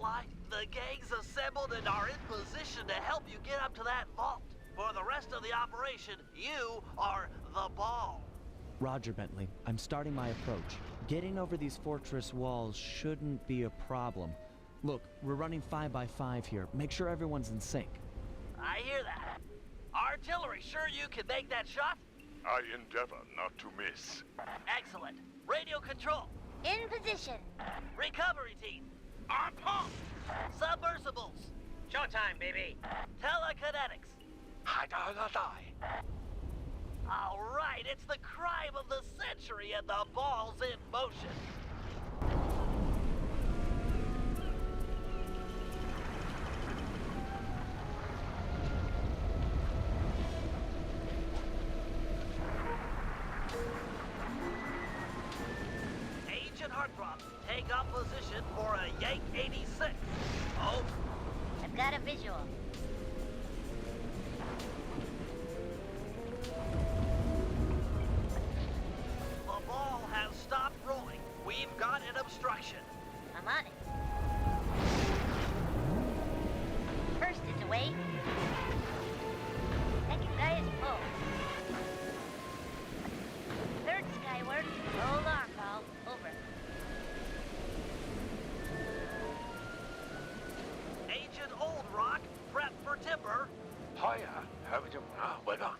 Sly. The gang's assembled and are in position to help you get up to that vault. For the rest of the operation, you are the ball. Roger, Bentley. I'm starting my approach. Getting over these fortress walls shouldn't be a problem. Look, we're running 5 by 5 here. Make sure everyone's in sync. I hear that. Artillery, sure you can make that shot? I endeavor not to miss. Excellent. Radio control. In position. Recovery team. On pump. Submersibles. Showtime, baby. Telekinetics. All right, it's the crime of the century and the ball's in motion. Agent Heartthrob, take up position for a Yank 86. Over. I've got a visual. The ball has stopped rolling. We've got an obstruction. I'm on it. First is away. Second guy is full. Third skyward. Hold on, pal. Over. Agent Old Rock, prep for timber. Hiya, have you weather?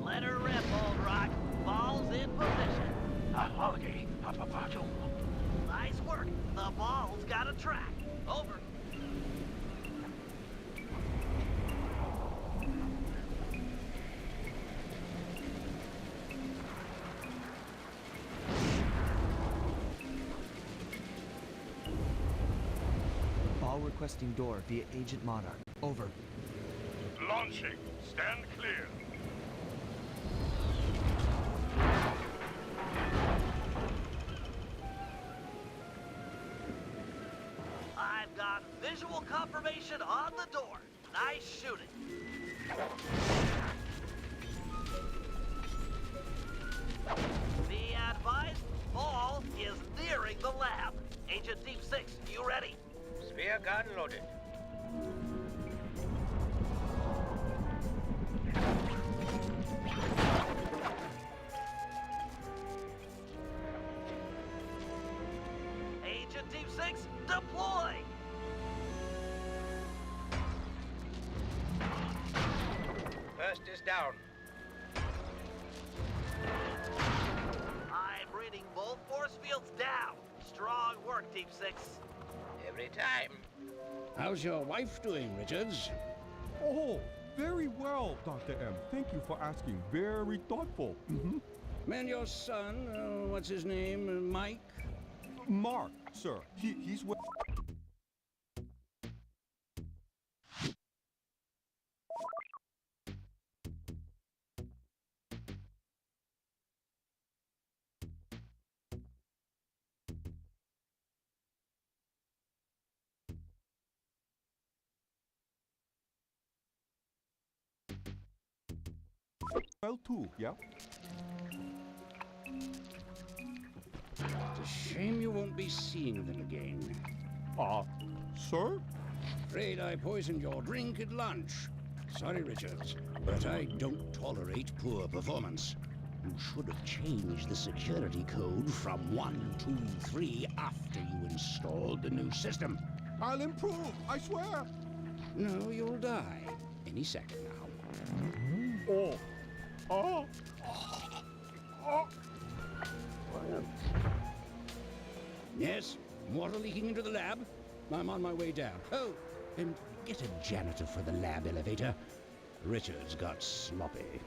Let her rip, Old Rock. Ball's in position. Holiday, Nice work. The ball's got a track. Over. Ball requesting door via Agent Monarch. Over. Launching. Stand clear. I've got visual confirmation on the door. Nice shooting. Be advised, ball is nearing the lab. Agent Deep 6, you ready? Spear gun loaded. Agent Deep 6, deploy! First is down. I'm reading both force fields down. Strong work, Deep 6. Every time. How's your wife doing, Richards? Oh, very well, Dr. M. Thank you for asking. Very thoughtful. And your son, what's his name, Mike? Mark, sir. He's well. Well, too, yeah? It's a shame you won't be seeing them again. Sir? Afraid I poisoned your drink at lunch. Sorry, Richards, but I don't tolerate poor performance. You should have changed the security code from 123 after you installed the new system. I'll improve, I swear. No, you'll die any second now. Yes, water leaking into the lab. I'm on my way down. Oh, and get a janitor for the lab elevator. Richards got sloppy.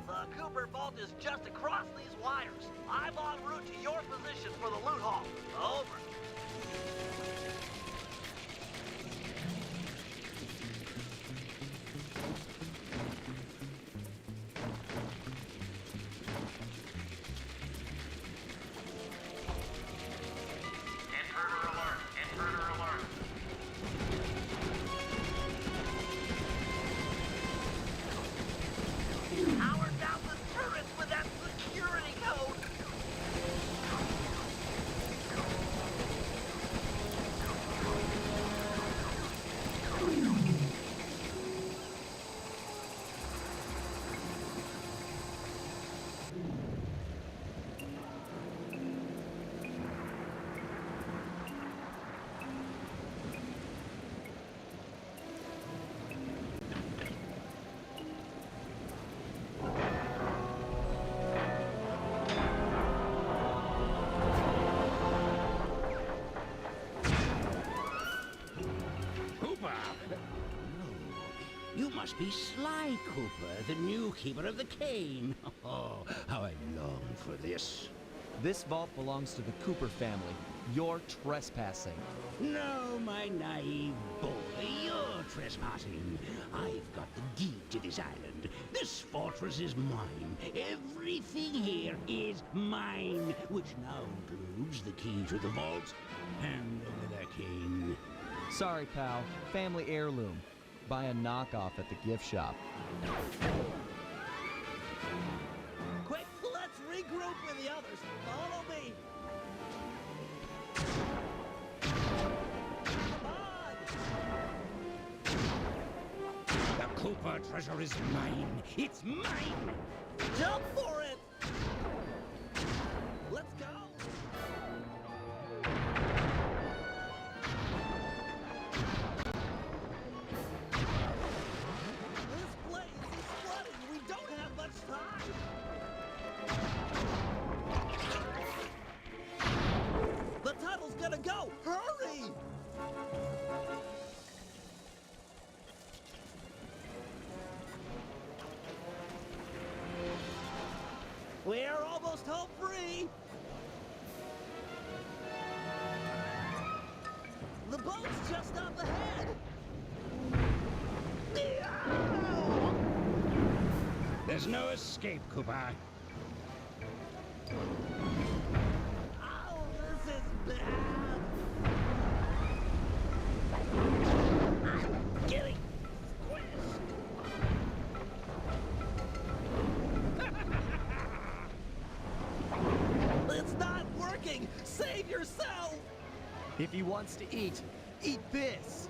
The Cooper vault is just across these wires. I'm en route to your position for the loot haul. Over. Power down the turrets with that security code! must be Sly Cooper, the new keeper of the cane. Oh, how I long for this. This vault belongs to the Cooper family. You're trespassing. No, my naive boy, you're trespassing. I've got the deed to this island. This fortress is mine. Everything here is mine, which now includes the key to the vault. Hand over that cane. Sorry, pal. Family heirloom. Buy a knockoff at the gift shop. Quick, let's regroup with the others. Follow me. Come on. The Cooper treasure is mine. It's mine! Jump for it. Let's go. This place is flooding. We don't have much time. The tunnel's gonna go. Hurry! We're almost home free. The boat's just up ahead. There's no escape, Cooper. Oh, this is bad. I'm getting squished. It's not working. Save yourself. If he wants to eat this!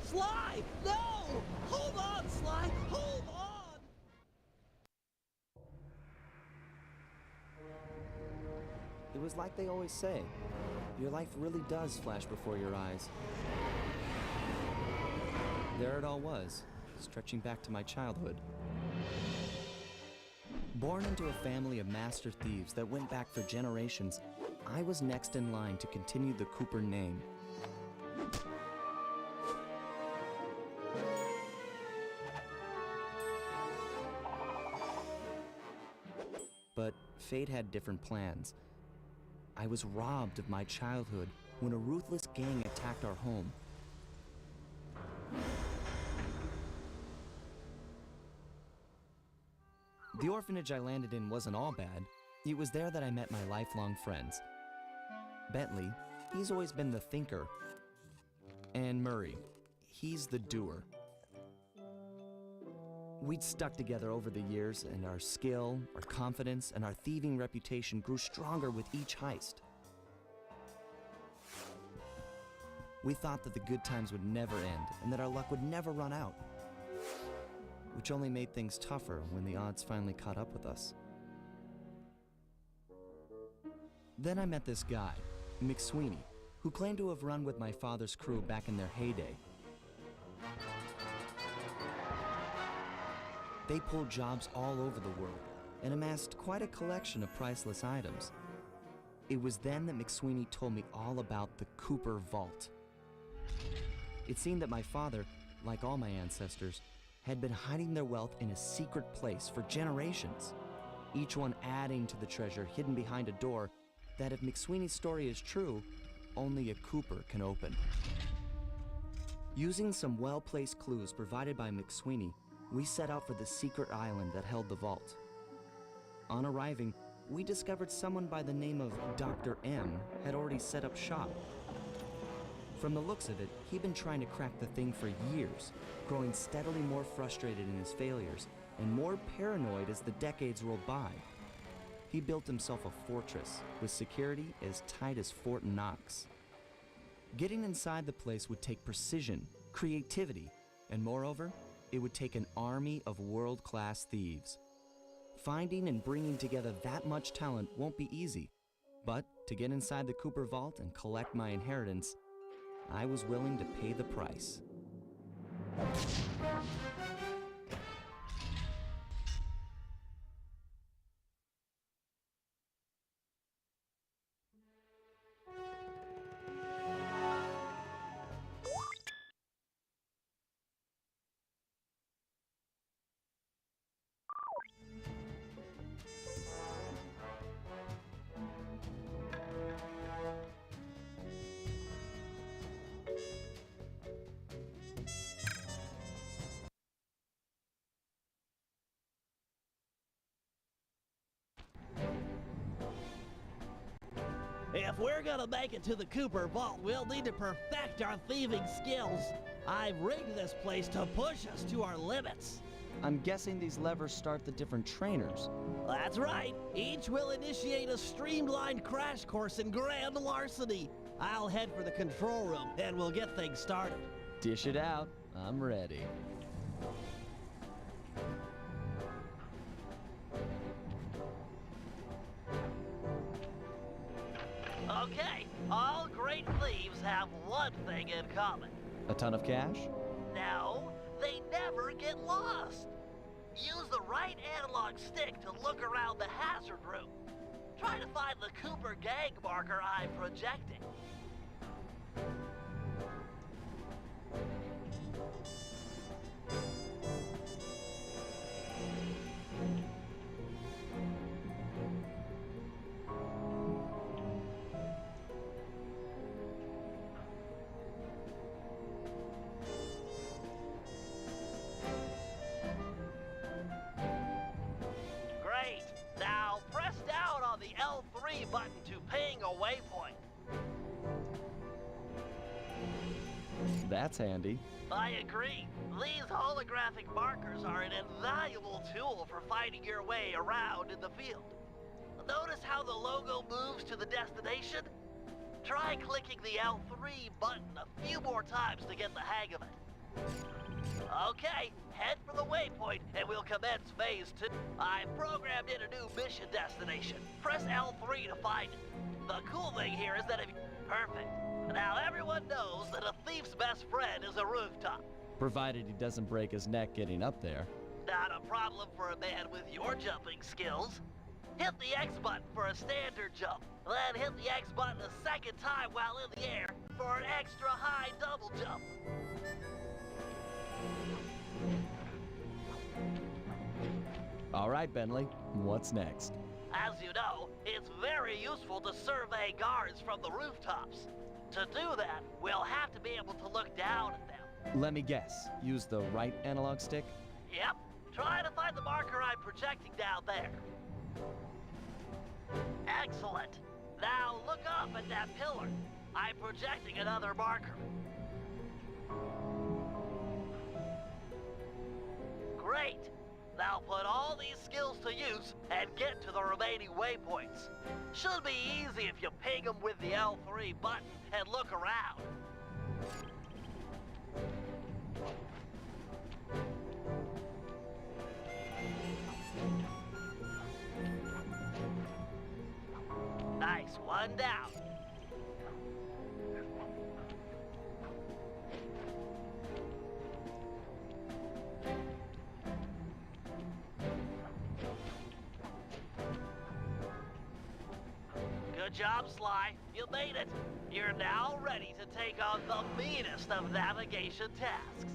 Sly, no! Hold on, Sly. Hold on. It was like they always say. Your life really does flash before your eyes. There it all was, stretching back to my childhood. Born into a family of master thieves that went back for generations, I was next in line to continue the Cooper name. But fate had different plans. I was robbed of my childhood when a ruthless gang attacked our home. The orphanage I landed in wasn't all bad. It was there that I met my lifelong friends. Bentley, he's always been the thinker. And Murray, he's the doer. We'd stuck together over the years, and our skill, our confidence, and our thieving reputation grew stronger with each heist. We thought that the good times would never end, and that our luck would never run out. Which only made things tougher when the odds finally caught up with us. Then I met this guy, McSweeney, who claimed to have run with my father's crew back in their heyday. They pulled jobs all over the world and amassed quite a collection of priceless items. It was then that McSweeney told me all about the Cooper Vault. It seemed that my father, like all my ancestors, had been hiding their wealth in a secret place for generations, each one adding to the treasure hidden behind a door that, if McSweeney's story is true, only a Cooper can open. Using some well-placed clues provided by McSweeney, we set out for the secret island that held the vault. On arriving, we discovered someone by the name of Dr. M had already set up shop. From the looks of it, he'd been trying to crack the thing for years, growing steadily more frustrated in his failures and more paranoid as the decades rolled by. He built himself a fortress with security as tight as Fort Knox. Getting inside the place would take precision, creativity, and moreover, it would take an army of world-class thieves. Finding and bringing together that much talent won't be easy, but to get inside the Cooper Vault and collect my inheritance, I was willing to pay the price. If we're gonna make it to the Cooper Vault, we'll need to perfect our thieving skills. I've rigged this place to push us to our limits. I'm guessing these levers start the different trainers. That's right. Each will initiate a streamlined crash course in grand larceny. I'll head for the control room, and we'll get things started. Dish it out. I'm ready. Okay, all great thieves have one thing in common. A ton of cash? No, they never get lost. Use the right analog stick to look around the hazard room. Try to find the Cooper gang marker I'm projecting. Great. Now press down on the L3 button to ping a waypoint. That's handy. I agree. These holographic markers are an invaluable tool for finding your way around in the field. Notice how the logo moves to the destination? Try clicking the L3 button a few more times to get the hang of it. Okay, head for the waypoint and we'll commence phase 2. I've programmed in a new mission destination. Press L3 to find it. The cool thing here is that if perfect. Now everyone knows that a thief's best friend is a rooftop. Provided he doesn't break his neck getting up there. Not a problem for a man with your jumping skills. Hit the X button for a standard jump. Then hit the X button a second time while in the air for an extra high double jump. All right, Bentley, what's next? As you know, it's very useful to survey guards from the rooftops. To do that, we'll have to be able to look down at them. Let me guess. Use the right analog stick? Yep. Try to find the marker I'm projecting down there. Excellent. Now look up at that pillar. I'm projecting another marker. Great. Now put all these skills to use and get to the remaining waypoints. Should be easy if you ping them with the L3 button and look around. Nice, one down. Good job, Sly. You made it. You're now ready to take on the meanest of navigation tasks.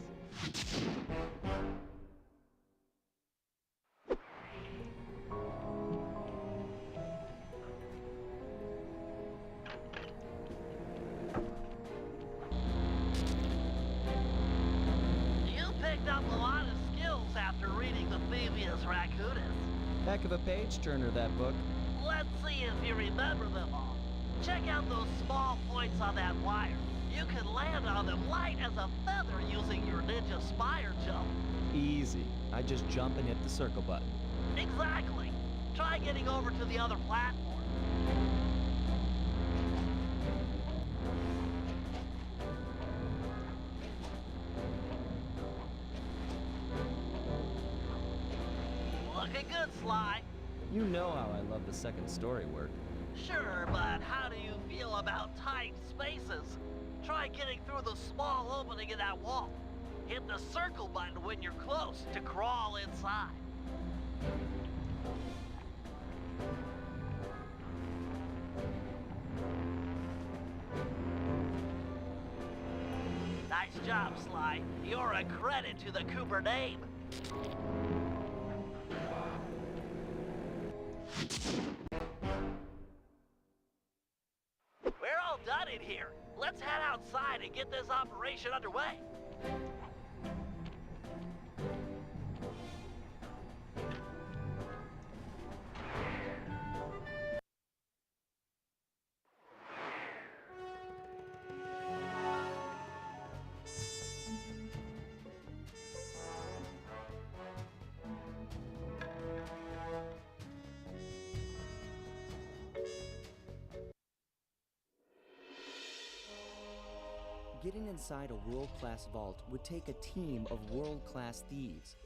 You picked up a lot of skills after reading the Thievius Raccoonus. Heck of a page-turner, that book. Let's see if you remember them all. Check out those small points on that wire. You can land on them light as a feather using your ninja spire jump. Easy. I just jump and hit the circle button. Exactly. Try getting over to the other platform. Looking good, Sly. You know how I love the second story work. Sure, but how do you feel about tight spaces? Try getting through the small opening in that wall. Hit the circle button when you're close to crawl inside. Nice job, Sly. You're a credit to the Cooper name. We're all done in here. Let's head outside and get this operation underway. Getting inside a world-class vault would take a team of world-class thieves,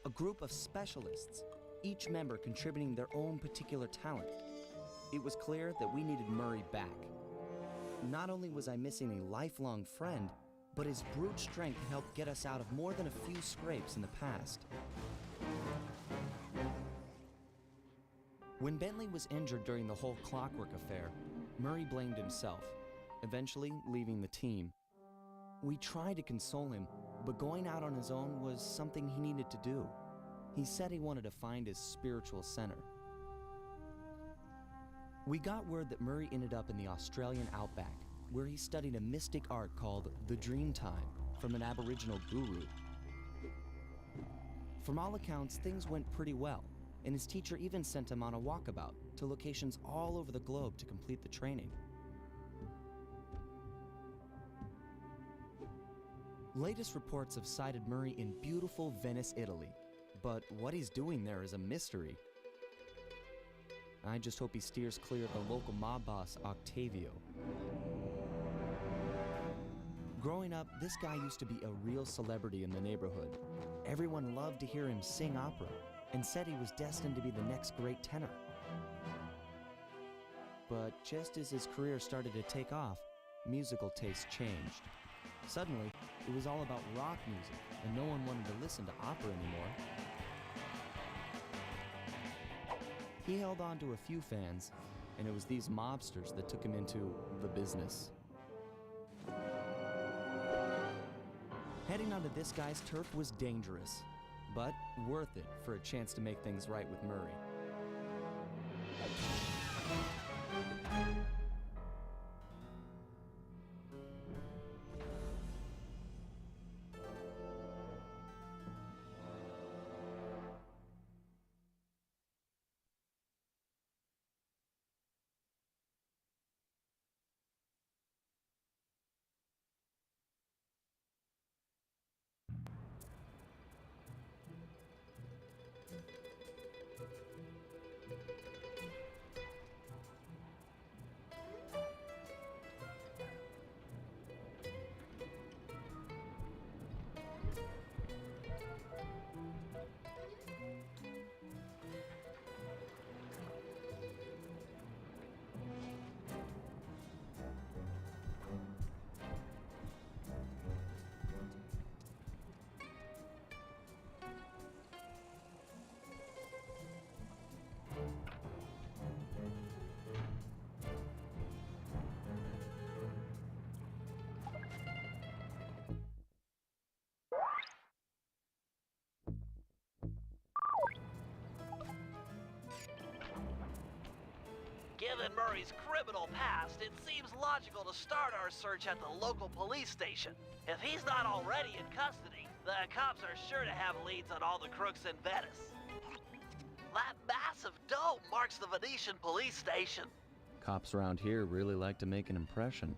a group of specialists, each member contributing their own particular talent. It was clear that we needed Murray back. Not only was I missing a lifelong friend, but his brute strength helped get us out of more than a few scrapes in the past. When Bentley was injured during the whole clockwork affair, Murray blamed himself, eventually leaving the team. We tried to console him, but going out on his own was something he needed to do. He said he wanted to find his spiritual center. We got word that Murray ended up in the Australian outback, where he studied a mystic art called the Dreamtime from an Aboriginal guru. From all accounts, things went pretty well, and his teacher even sent him on a walkabout to locations all over the globe to complete the training. Latest reports have cited Murray in beautiful Venice, Italy, but what he's doing there is a mystery. I just hope he steers clear of the local mob boss, Octavio. Growing up, this guy used to be a real celebrity in the neighborhood. Everyone loved to hear him sing opera and said he was destined to be the next great tenor. But just as his career started to take off, musical tastes changed. Suddenly, it was all about rock music, and no one wanted to listen to opera anymore. He held on to a few fans, and it was these mobsters that took him into the business. Heading onto this guy's turf was dangerous, but worth it for a chance to make things right with Murray. Given Murray's criminal past, it seems logical to start our search at the local police station. If he's not already in custody, the cops are sure to have leads on all the crooks in Venice. That massive dome marks the Venetian police station. Cops around here really like to make an impression.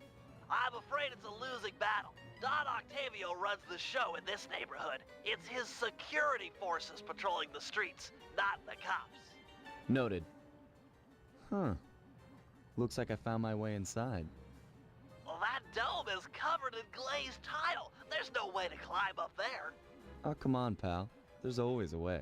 I'm afraid it's a losing battle. Don Octavio runs the show in this neighborhood. It's his security forces patrolling the streets, not the cops. Noted. Huh. Looks like I found my way inside. Well, that dome is covered in glazed tile. There's no way to climb up there. Oh, come on, pal. There's always a way.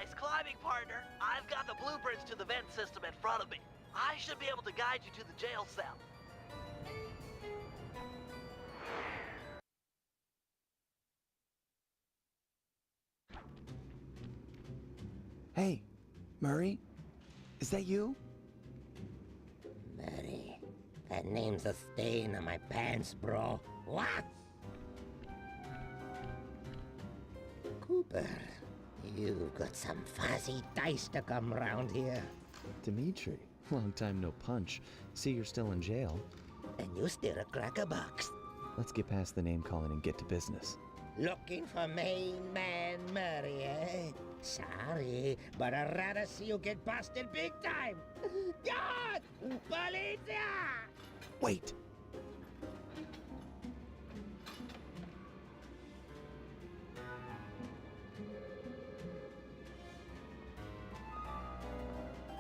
Nice climbing, partner. I've got the blueprints to the vent system in front of me. I should be able to guide you to the jail cell. Hey, Murray? Is that you? Murray. That name's a stain on my pants, bro. What? Cooper, you've got some fuzzy dice to come round here. Dimitri, long time no punch. See, you're still in jail. And you steer a cracker box. Let's get past the name calling and get to business. Looking for main man Murray, eh? Sorry, but I'd rather see you get busted big time. God! Policia! Wait!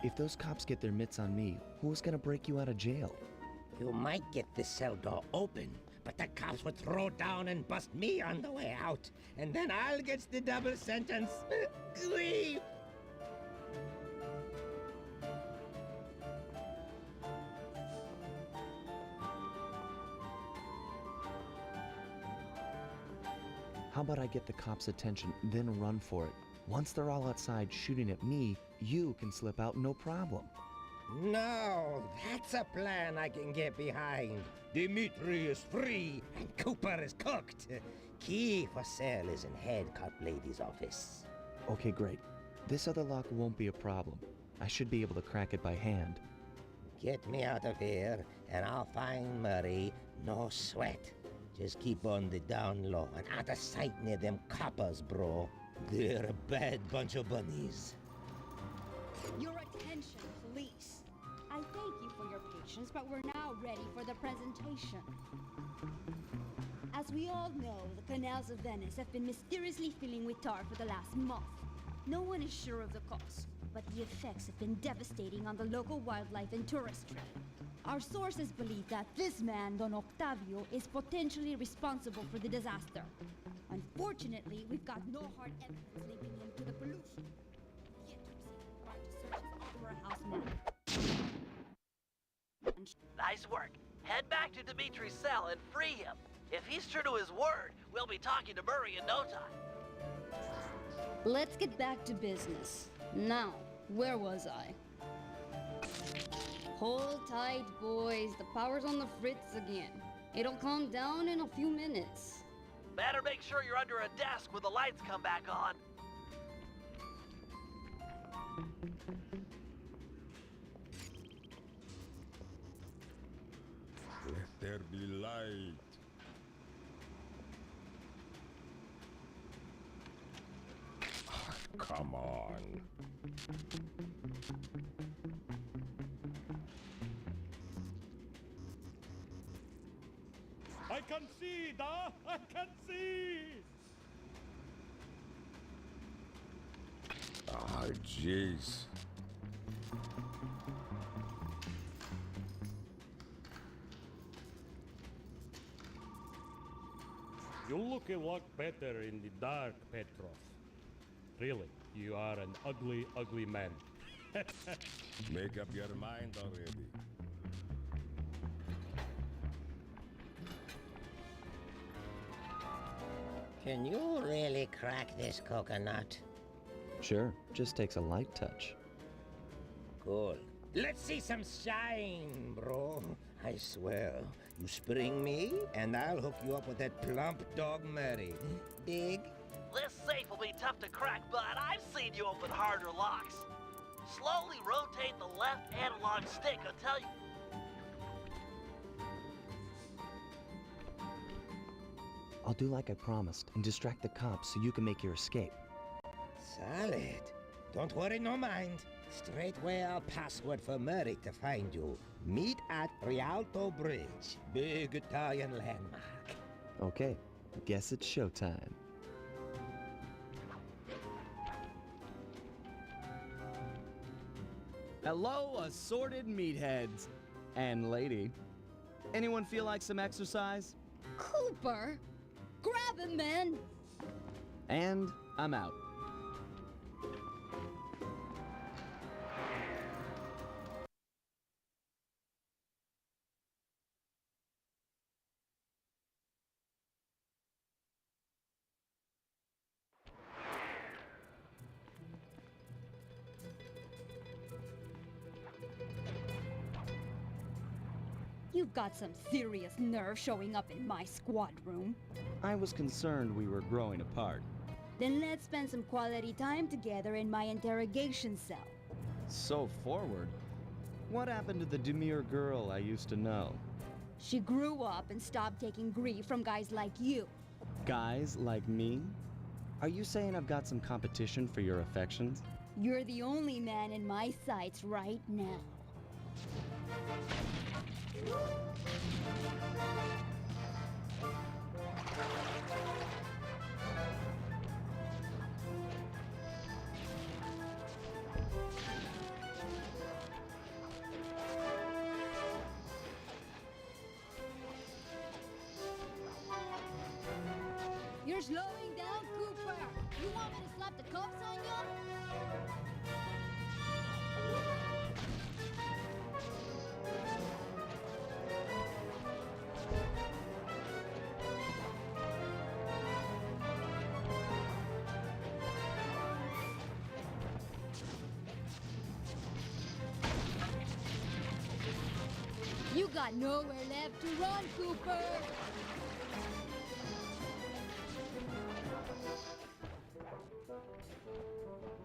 If those cops get their mitts on me, who's gonna break you out of jail? You might get the cell door open, but the cops would throw down and bust me on the way out. And then I'll get the double sentence. Grief! How about I get the cops' attention, then run for it? Once they're all outside shooting at me, you can slip out no problem. No, that's a plan I can get behind. Dimitri is free and Cooper is cooked. Key for cell is in head cop lady's office. Okay, great. This other lock won't be a problem. I should be able to crack it by hand. Get me out of here and I'll find Murray. No sweat. Just keep on the down low and out of sight near them coppers, bro. They're a bad bunch of bunnies. Your attention, police. I thank you for your patience, but we're now ready for the presentation. As we all know, the canals of Venice have been mysteriously filling with tar for the last month. No one is sure of the cause, but the effects have been devastating on the local wildlife and tourist trade. Our sources believe that this man, Don Octavio, is potentially responsible for the disaster. Unfortunately, we've got no hard evidence linking him to the pollution. The autopsy required to search his opera house man. Nice work. Head back to Dimitri's cell and free him. If he's true to his word, we'll be talking to Murray in no time. Let's get back to business. Now, where was I? Hold tight, boys. The power's on the fritz again. It'll calm down in a few minutes. Better make sure you're under a desk when the lights come back on. Let there be light. Come on. I can see, Da! I can see! Ah, jeez. You look a lot better in the dark, Petrov. Really, you are an ugly, ugly man. Make up your mind already. Can you really crack this coconut? Sure, just takes a light touch. Cool. Let's see some shine, bro. I swear, you spring me, and I'll hook you up with that plump dog Murray. Dig? This safe will be tough to crack, but I've seen you open harder locks. Slowly rotate the left analog stick until you... I'll do like I promised and distract the cops so you can make your escape. Solid. Don't worry, no mind. Straightway I'll password for Murray to find you. Meet at Rialto Bridge. Big Italian landmark. Okay, guess it's showtime. Hello, assorted meatheads. And lady. Anyone feel like some exercise? Cooper! Grab him, man! And I'm out. You've got some serious nerve showing up in my squad room. I was concerned we were growing apart. Then let's spend some quality time together in my interrogation cell. So forward. What happened to the demure girl I used to know? She grew up and stopped taking grief from guys like you. Guys like me? Are you saying I've got some competition for your affections? You're the only man in my sights right now. You're slowing down, Cooper! You want me to slap the cuffs on you? You got nowhere left to run, Cooper!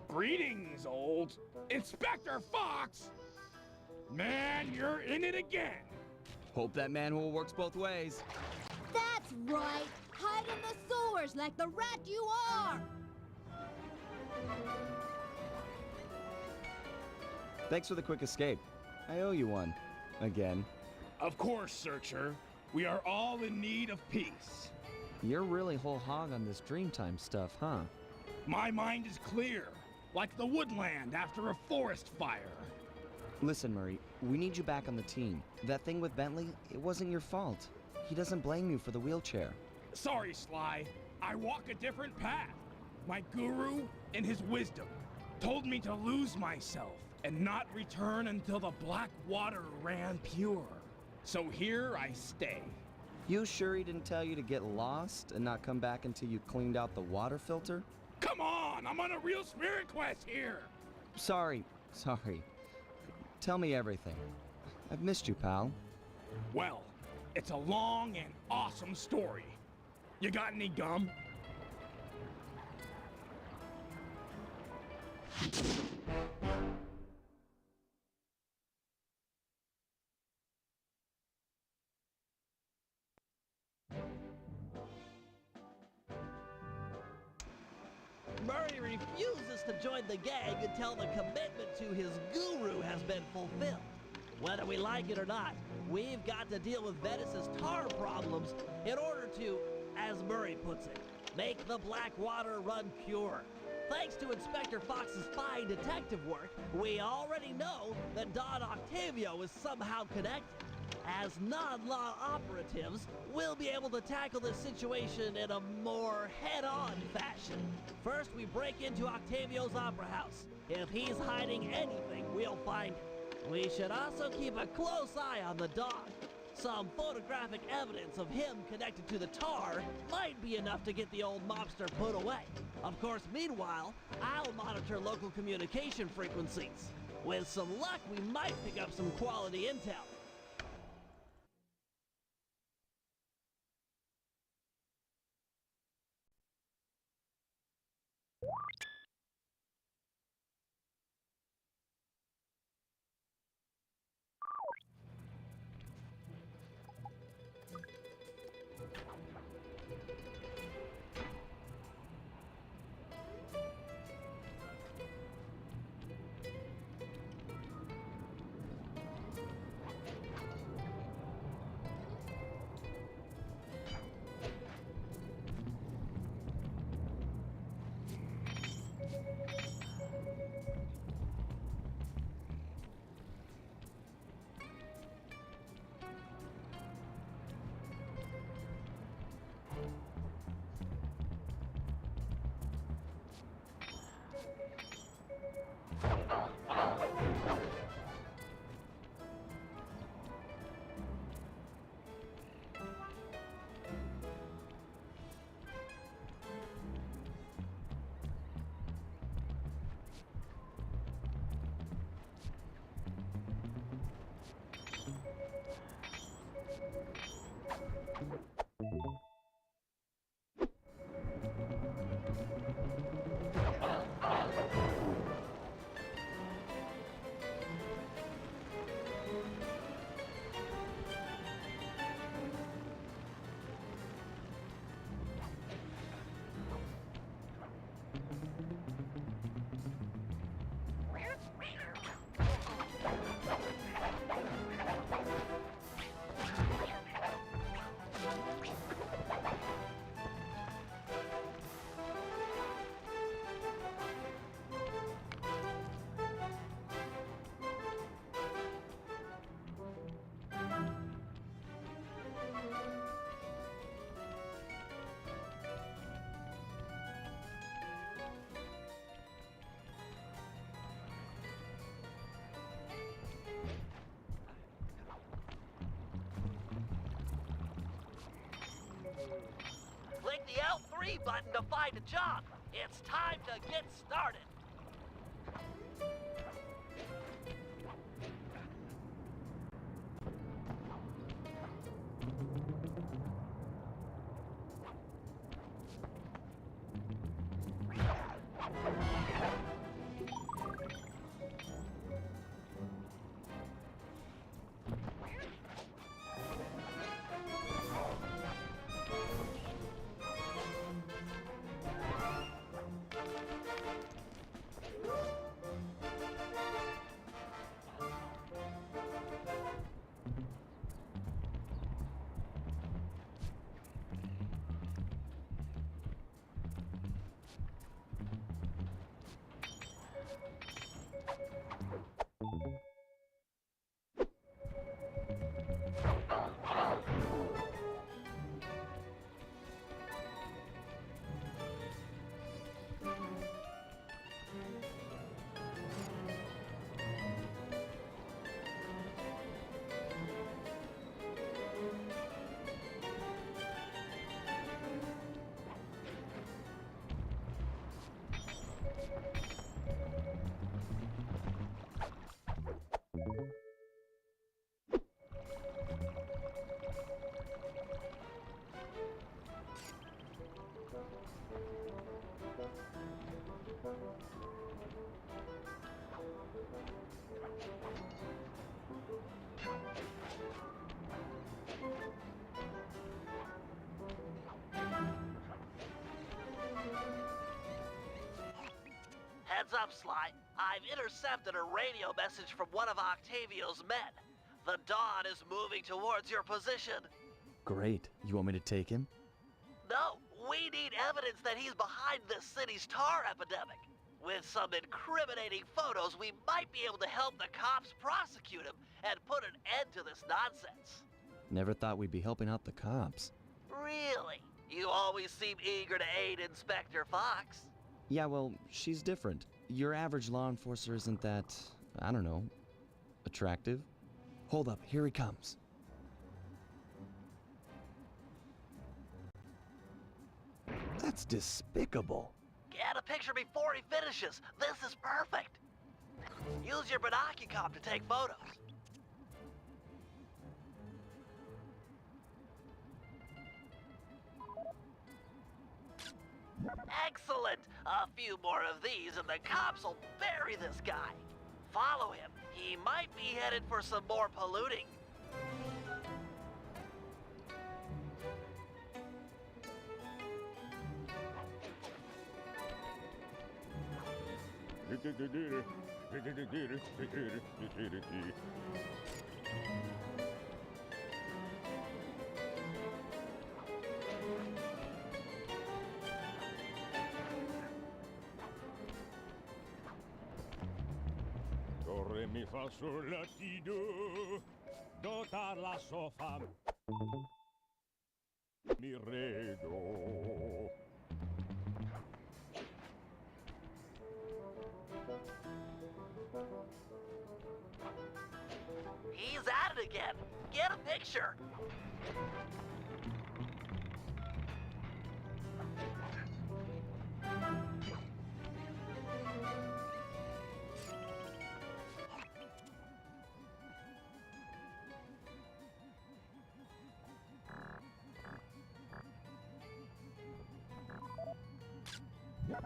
Greetings, old Inspector Fox! Man, you're in it again! Hope that manual works both ways. That's right! Hide in the sewers like the rat you are! Thanks for the quick escape. I owe you one. Again. Of course, Searcher. We are all in need of peace. You're really whole hog on this Dreamtime stuff, huh? My mind is clear, like the woodland after a forest fire. Listen, Murray, we need you back on the team. That thing with Bentley, it wasn't your fault. He doesn't blame you for the wheelchair. Sorry, Sly. I walk a different path. My guru, in his wisdom, told me to lose myself and not return until the black water ran pure. So here I stay. You sure he didn't tell you to get lost and not come back until you cleaned out the water filter? Come on, I'm on a real spirit quest here. Sorry. Tell me everything. I've missed you, pal. Well, it's a long and awesome story. You got any gum? Murray refuses to join the gang until the commitment to his guru has been fulfilled. Whether we like it or not, we've got to deal with Venice's tar problems in order to, as Murray puts it, make the black water run pure. Thanks to Inspector Fox's fine detective work, we already know that Don Octavio is somehow connected. As non-law operatives, we'll be able to tackle this situation in a more head-on fashion. First, we break into Octavio's opera house. If he's hiding anything, we'll find it. We should also keep a close eye on the dog. Some photographic evidence of him connected to the tar might be enough to get the old mobster put away. Of course, meanwhile, I'll monitor local communication frequencies. With some luck, we might pick up some quality intel. Click the L3 button to find a job. It's time to get started. Heads up, Sly. I've intercepted a radio message from one of Octavio's men. The Dawn is moving towards your position. Great. You want me to take him? No, we need evidence that he's behind this city's tar epidemic. With some incriminating photos, we might be able to help the cops prosecute him and put an end to this nonsense. Never thought we'd be helping out the cops. Really? You always seem eager to aid Inspector Fox. Yeah, well, she's different. Your average law enforcer isn't that, I don't know, attractive? Hold up, here he comes. That's despicable. Get a picture before he finishes. This is perfect. Use your binocular to take photos. Excellent! A few more of these and the cops will bury this guy. Follow him. He might be headed for some more polluting. Do, re, mi, fa, sol, la, ti, do. Do, ta, la, so, fa. Mi, re, do. He's at it again. Get a picture.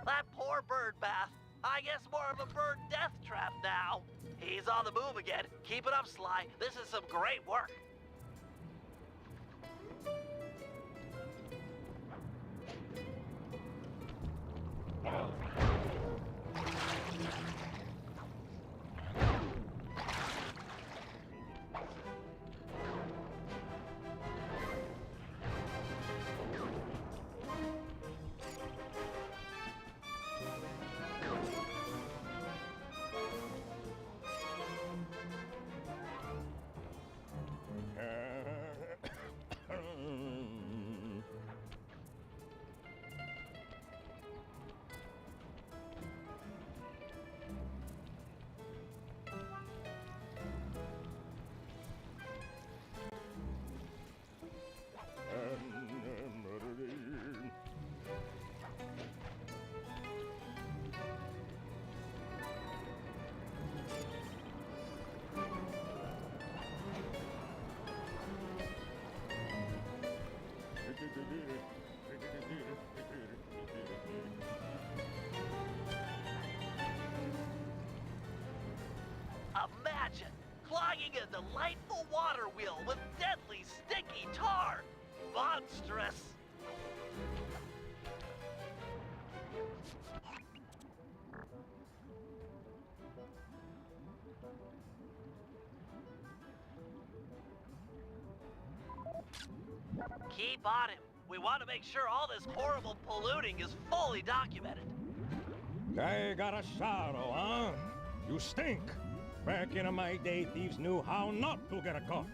That poor bird bath. I guess more of a bird death trap now. He's on the move again. Keep it up, Sly. This is some great work. Imagine clogging a delightful water wheel with deadly sticky tar. Monstrous. Keep on him. We want to make sure all this horrible polluting is fully documented. I got a sorrow, huh? You stink. Back in my day, thieves knew how not to get caught.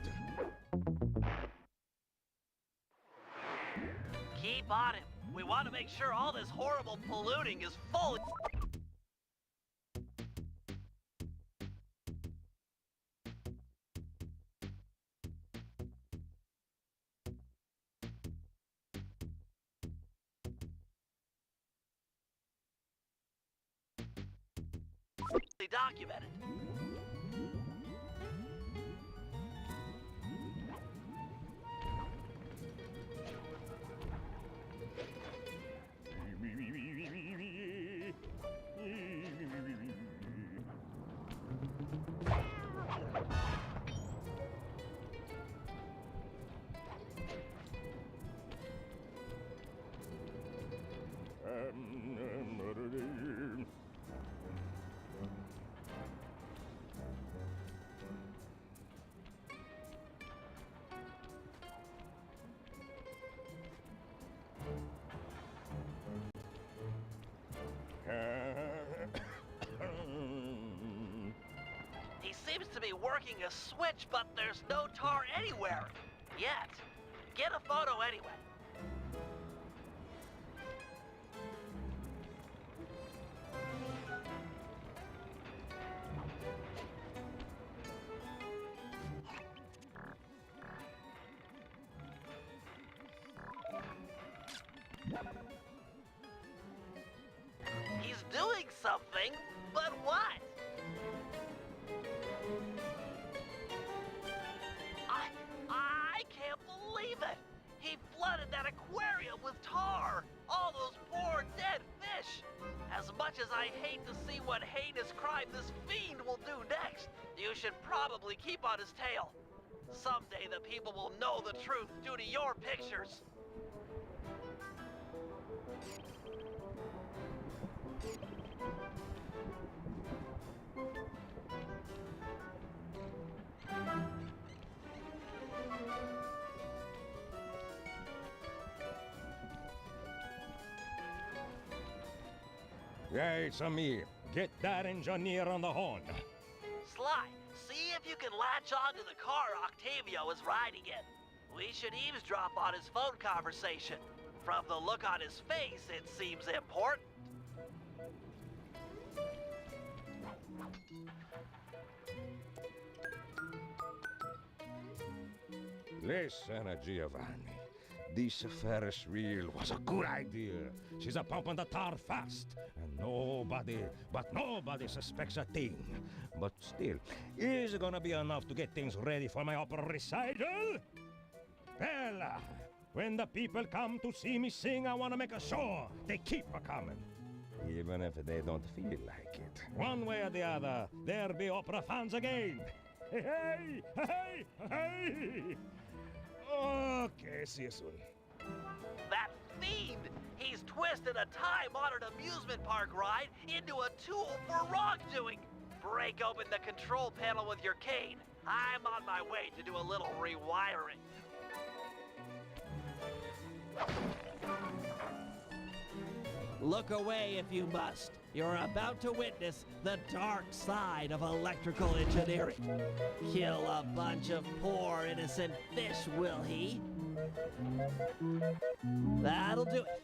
Keep on him. We want to make sure all this horrible polluting is fully... documented. He seems to be working a switch, but there's no tar anywhere. Yet. Get a photo anyway. He's doing something, but what? I can't believe it! He flooded that aquarium with tar! All those poor dead fish! As much as I hate to see what heinous crime this fiend will do next, you should probably keep on his tail. Someday the people will know the truth due to your pictures. Yeah, it's a me. Get that engineer on the horn. Sly, see if you can latch onto the car Octavio is riding in. We should eavesdrop on his phone conversation. From the look on his face, it seems important. Listen, Giovanni. This Ferris wheel was a good idea. She's a pumping the tar fast. And nobody suspects a thing. But still, is it gonna be enough to get things ready for my opera recital? Well, when the people come to see me sing, I wanna make sure they keep a coming. even if they don't feel like it. One way or the other, there be opera fans again. Hey, hey, hey, hey! Okay, see you soon. That fiend! He's twisted a time-honored amusement park ride into a tool for wrongdoing! Break open the control panel with your cane. I'm on my way to do a little rewiring. Look away if you must. You're about to witness the dark side of electrical engineering. Kill a bunch of poor innocent fish, will he? That'll do it.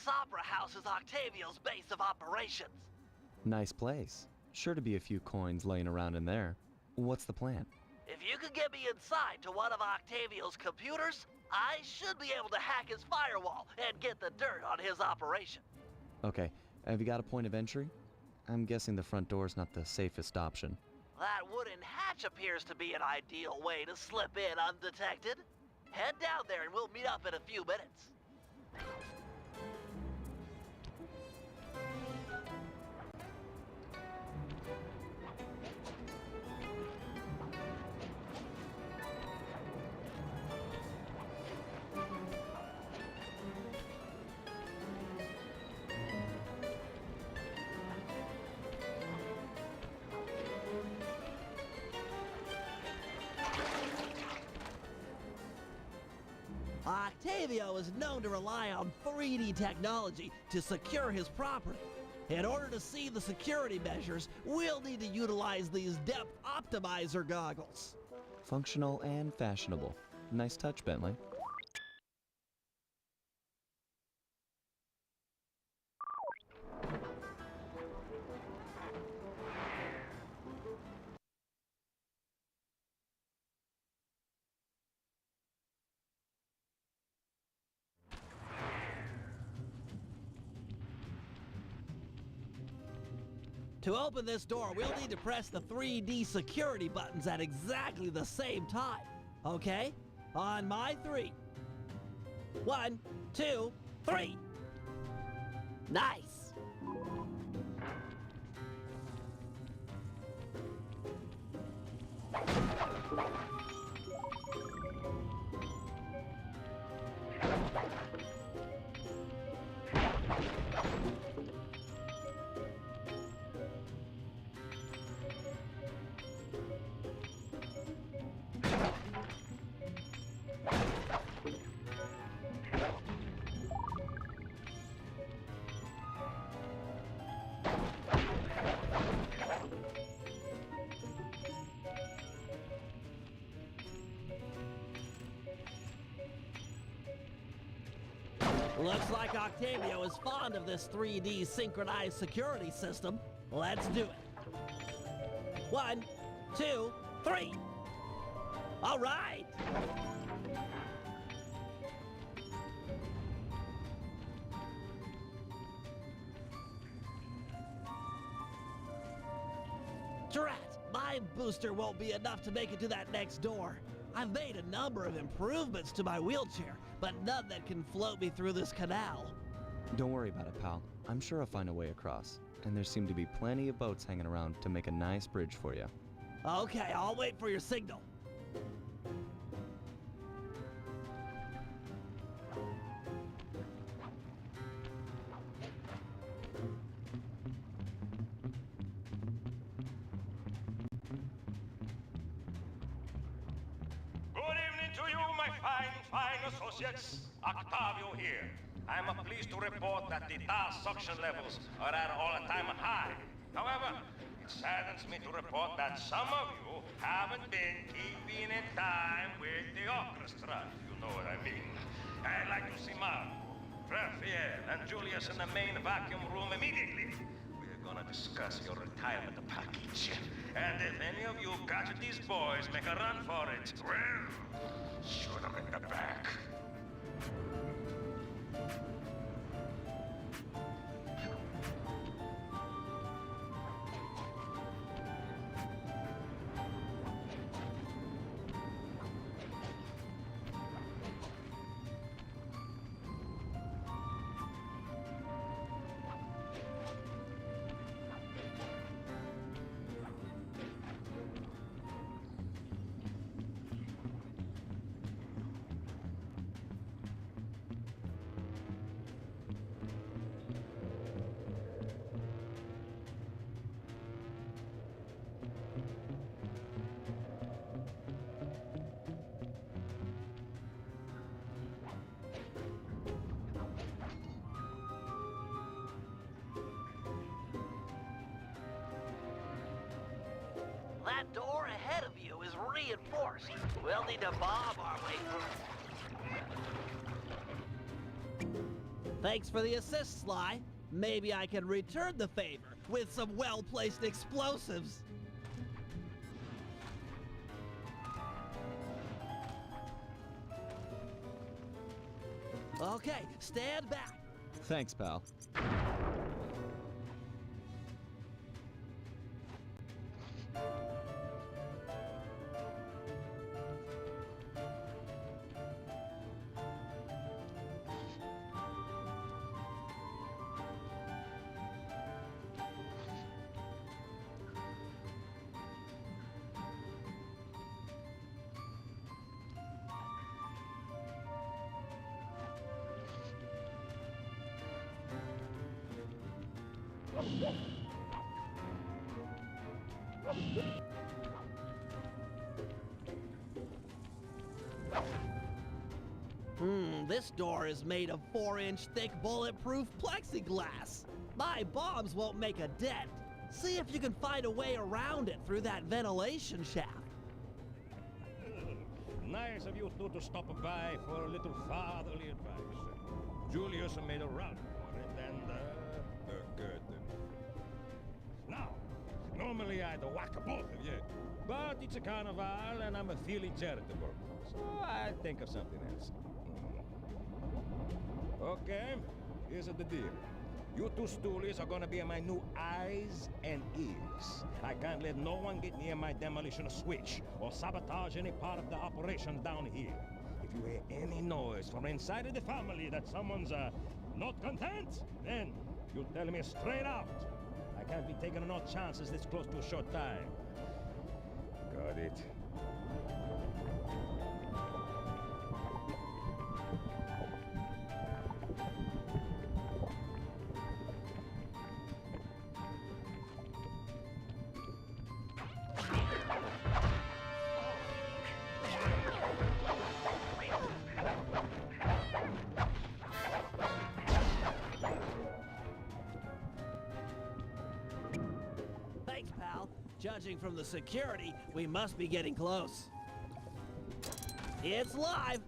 This opera house is Octavio's base of operations. Nice place. Sure to be a few coins laying around in there. What's the plan? If you could get me inside to one of Octavio's computers, I should be able to hack his firewall and get the dirt on his operation. Okay, have you got a point of entry? I'm guessing the front door's not the safest option. That wooden hatch appears to be an ideal way to slip in undetected. Head down there and we'll meet up in a few minutes. Octavio is known to rely on 3D technology to secure his property. In order to see the security measures, we'll need to utilize these depth optimizer goggles. Functional and fashionable. Nice touch, Bentley. To open this door, we'll need to press the 3D security buttons at exactly the same time. Okay? On my 3. 1, 2, 3. Nice! Looks like Octavio is fond of this 3D synchronized security system. Let's do it. 1, 2, 3. All right. Drat, my booster won't be enough to make it to that next door. I've made a number of improvements to my wheelchair, but none that can float me through this canal. Don't worry about it, pal. I'm sure I'll find a way across. And there seem to be plenty of boats hanging around to make a nice bridge for you. Okay, I'll wait for your signal. Associates, Octavio here. I'm pleased to report that the tar suction levels are at an all-time high. However, it saddens me to report that some of you haven't been keeping in time with the orchestra, if you know what I mean. I'd like to see Marco, Raphael, and Julius in the main vacuum room immediately. We're gonna discuss your retirement package. And if any of you catch these boys, make a run for it. Well, shoot them in the back. That door ahead of you is reinforced. We'll need to bomb our way through. Thanks for the assist, Sly. Maybe I can return the favor with some well-placed explosives. Okay, stand back. Thanks, pal. This door is made of 4-inch thick bulletproof plexiglass. My bombs won't make a dent. See if you can find a way around it through that ventilation shaft. Nice of you two to stop by for a little fatherly advice. Julius made a run for it, and, good. Now, normally I'd whack both of you, but it's a carnival and I'm feeling charitable, so I think of something else. Okay, here's the deal. You two stoolies are gonna be my new eyes and ears. I can't let no one get near my demolition switch or sabotage any part of the operation down here. If you hear any noise from inside of the family that someone's not content, then you tell me straight out. I can't be taking no chances this close to a short time. Got it. Thanks, pal. Judging from the security, we must be getting close. It's live!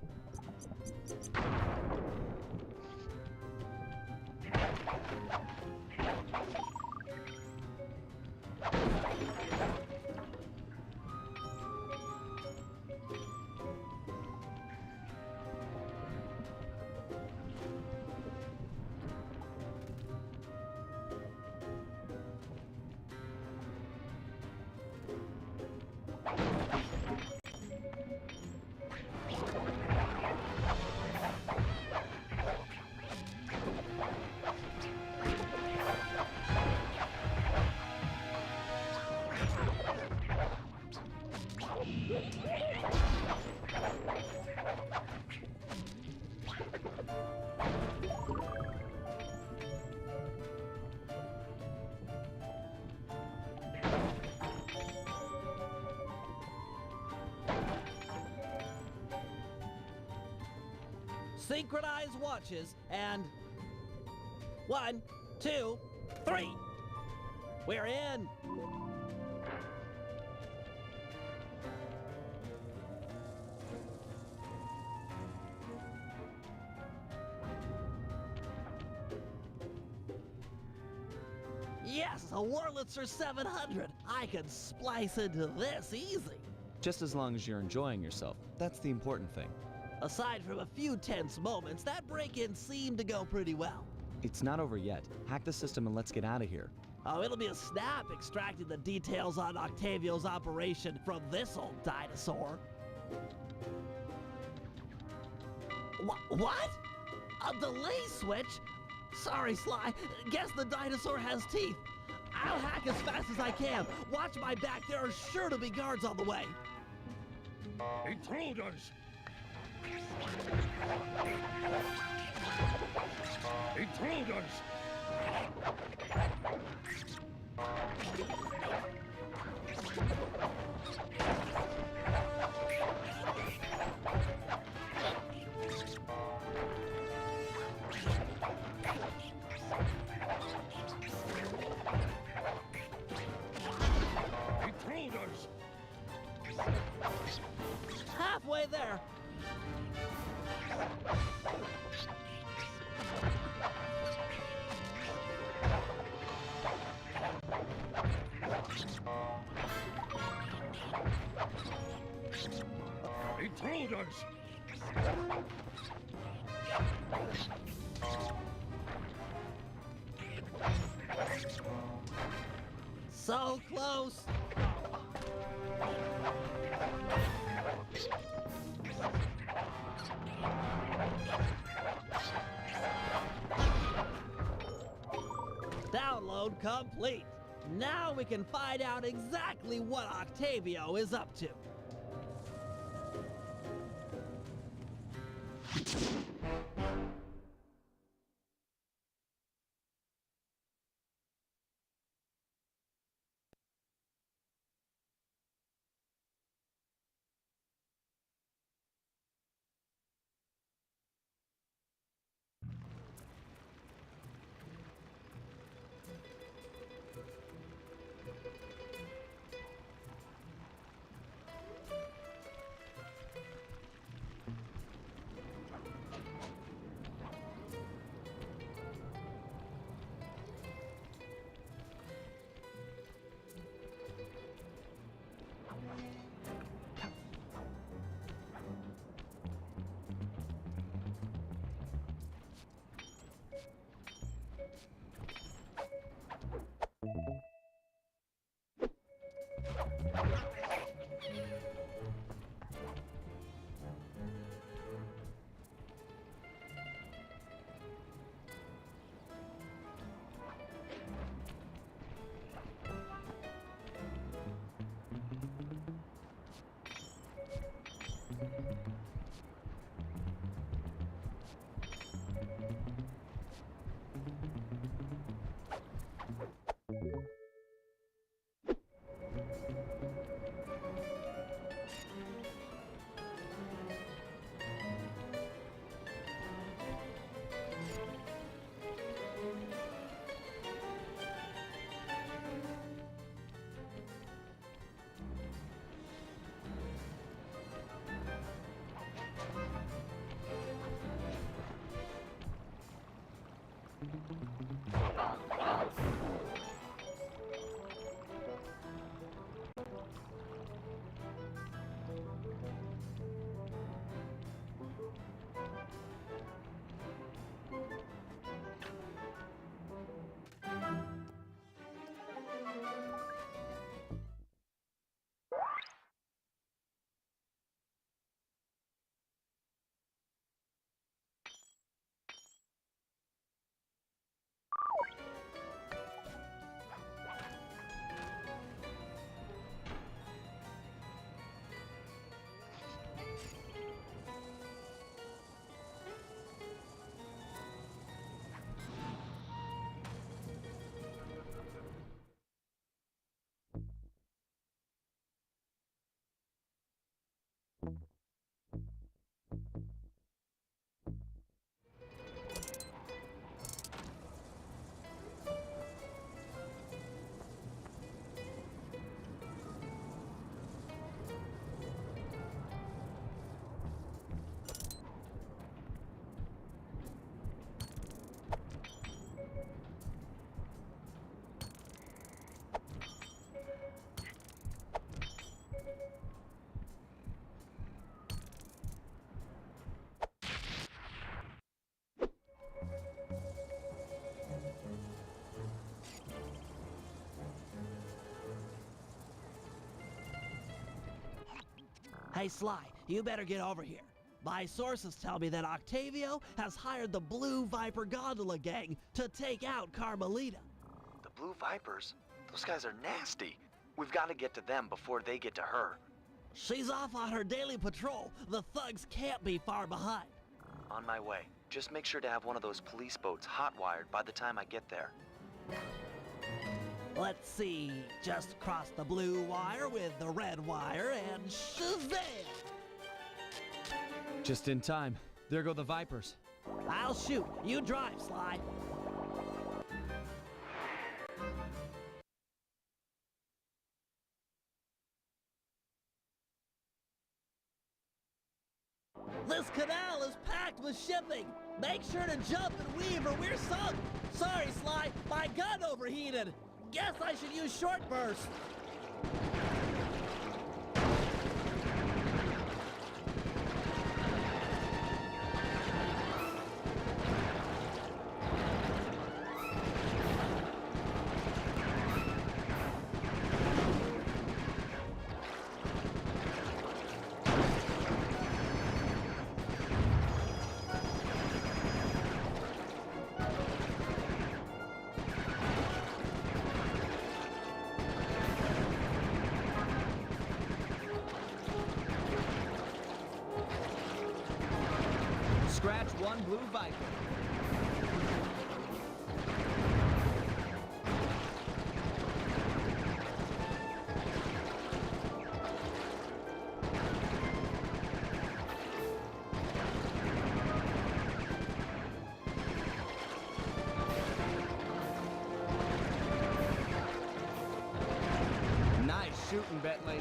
Synchronized watches, and 1, 2, 3. We're in. Yes, a Wurlitzer 700. I can splice into this easy. Just as long as you're enjoying yourself, that's the important thing. Aside from a few tense moments, that break-in seemed to go pretty well. It's not over yet. Hack the system and let's get out of here. Oh, it'll be a snap extracting the details on Octavio's operation from this old dinosaur. What? A delay switch? Sorry, Sly. Guess the dinosaur has teeth. I'll hack as fast as I can. Watch my back. There are sure to be guards on the way. Intruders! Intruders! Intruders! Halfway there. Intruders! So close. Download complete. Now we can find out exactly what Octavio is up to. Hey, Sly, you better get over here. My sources tell me that Octavio has hired the Blue Viper Gondola gang to take out Carmelita. The Blue Vipers? Those guys are nasty. We've got to get to them before they get to her. She's off on her daily patrol. The thugs can't be far behind. On my way. Just make sure to have one of those police boats hot-wired by the time I get there. Let's see, just cross the blue wire with the red wire and shazam! Just in time. There go the Vipers. I'll shoot. You drive, Sly. This canal is packed with shipping. Make sure to jump and weave or we're sunk. Sorry, Sly, my gun overheated. Guess I should use short burst. Scratch one Blue Viper. Nice shooting, Bentley.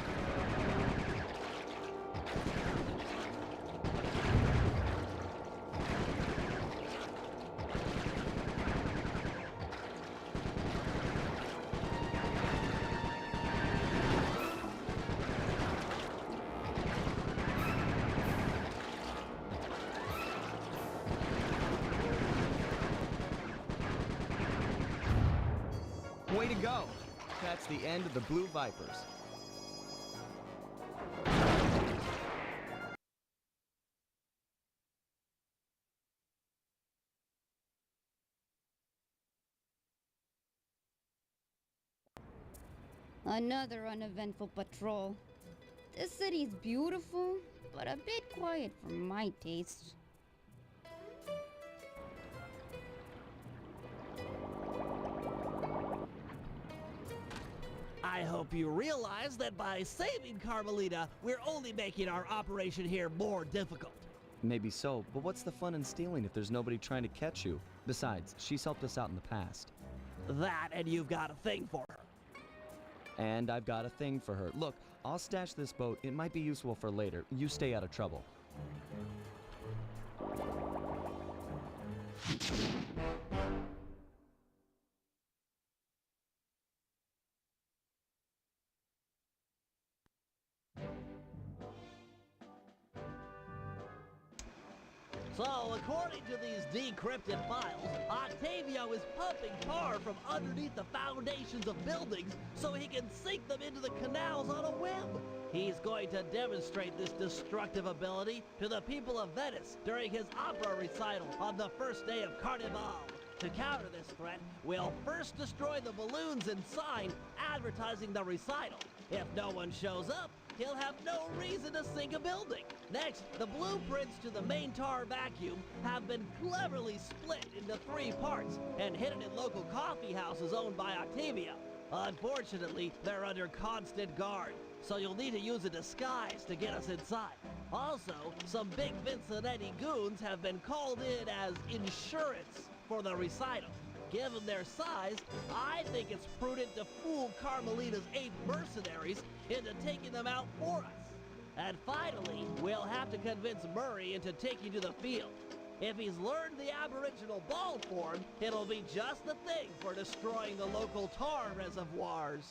Way to go! That's the end of the Blue Vipers. Another uneventful patrol. This city's beautiful, but a bit quiet for my taste. I hope you realize that by saving Carmelita, we're only making our operation here more difficult. Maybe so, but what's the fun in stealing if there's nobody trying to catch you? Besides, she's helped us out in the past. That, and you've got a thing for her. And I've got a thing for her. Look, I'll stash this boat. It might be useful for later. You stay out of trouble. So, according to these decrypted files, Octavio is pumping tar from underneath the foundations of buildings so he can sink them into the canals on a whim. He's going to demonstrate this destructive ability to the people of Venice during his opera recital on the first day of Carnival. To counter this threat, we'll first destroy the balloons and sign advertising the recital. If no one shows up, he'll have no reason to sink a building. Next, the blueprints to the main tar vacuum have been cleverly split into 3 parts and hidden in local coffee houses owned by Octavia. Unfortunately, they're under constant guard, so you'll need to use a disguise to get us inside. Also, some big Vincennetti goons have been called in as insurance for the recital. Given their size, I think it's prudent to fool Carmelita's 8 mercenaries into taking them out for us. And finally, we'll have to convince Murray into taking to the field. If he's learned the aboriginal ball form, it'll be just the thing for destroying the local tar reservoirs.